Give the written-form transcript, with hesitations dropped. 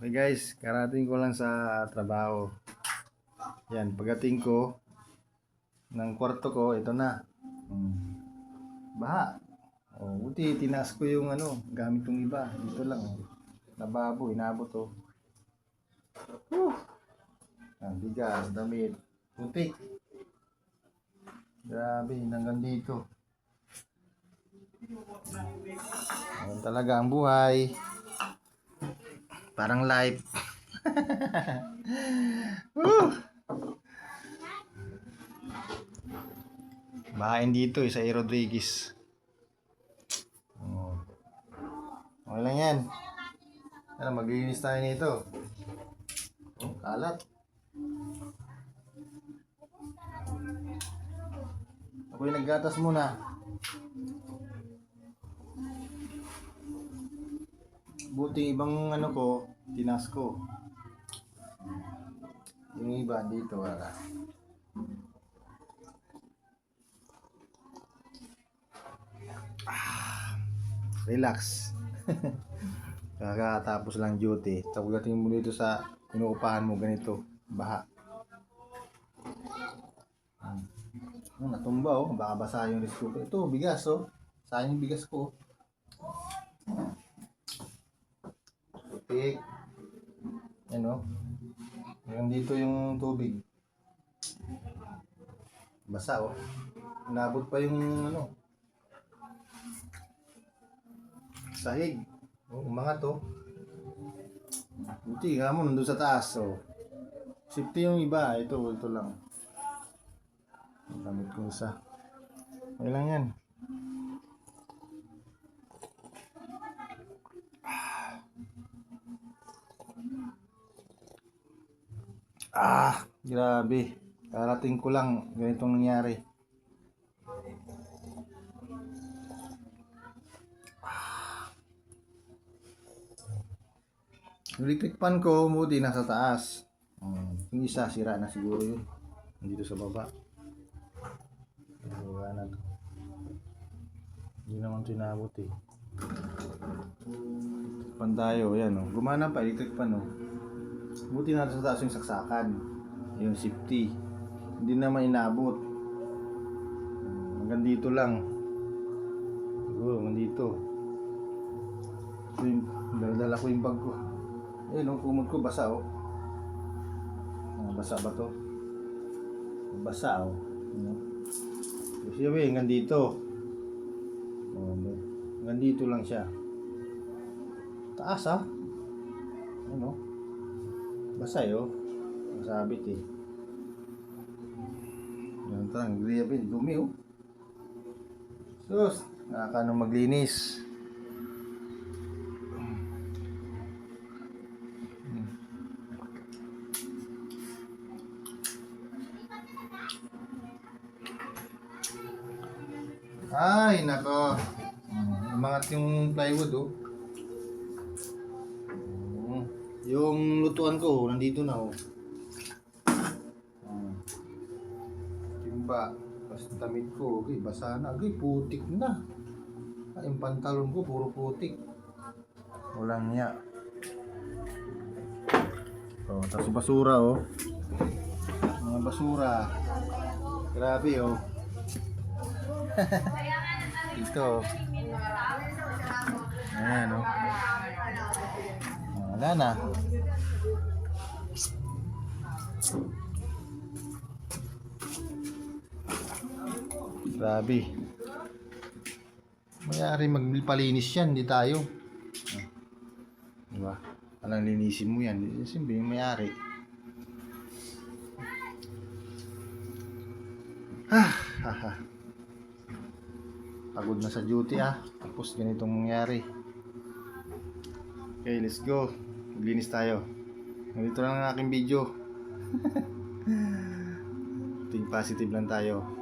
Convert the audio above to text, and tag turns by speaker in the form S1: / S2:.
S1: Okay guys, karating ko lang sa trabaho. Yan, pagdating ko ng kwarto ko, ito na. Baha. Buti tinaas ko yung gamit kong iba. Dito lang. Lababo, inabot to. Bigas, damit, putik. Grabe, hanggang dito. Ayan talaga ang buhay. Parang life. Bahain dito sa A. Rodriguez. Okay lang yan. Maglinis tayo nito. Kalat. Ako yung naggatas muna. Buti ibang ko, tinas ko. Yung iba dito wala. Relax. Kakatapos lang duty. Tapos gating mo dito sa inuupahan mo ganito, baha. Natumba baka basa yung risk ko. Ito, bigas sayang yung bigas ko. Putik. Yan hanggang dito yung tubig. Basa inabot pa yung sahig. Umangat buti nga mo nandun sa taas safety yung iba. Ito lang gamit ko isa. Okay lang yan. Grabe. Karating ko lang ganitong nangyari. Electric fan ko buti nasa taas. Yung isa sira na siguro yun. Nandito sa baba. Hindi naman tinabot Pan tayo, yan gumana pa electric fan Buti na sa taas yung saksakan. Yung safety. Hindi naman inabot. Hanggang dito lang. Siguro hanggang dito. Dala ko yung bag ko. Kumot ko basa basa ba to? Basa Kasi hanggang dito. Hanggang dito lang siya. Taas basa masabit yan tarang grabe dumi sus nakakano maglinis. Ay nako, umangat yung plywood yung lutuan ko nandito na timba basta damit ko basa na putik na. Yung pantalon ko puro putik, walang niya. Tapos basura mga basura, grabe ito ayan wala na. Grabe. Mayari magpalinis yan, di tayo. Diba? Alang linisin mo yan. Siyempre yung mayari. Pagod na sa duty Tapos ganitong mangyari. Okay, let's go. Maglinis tayo. Ganito lang ang aking video. Think positive lang tayo.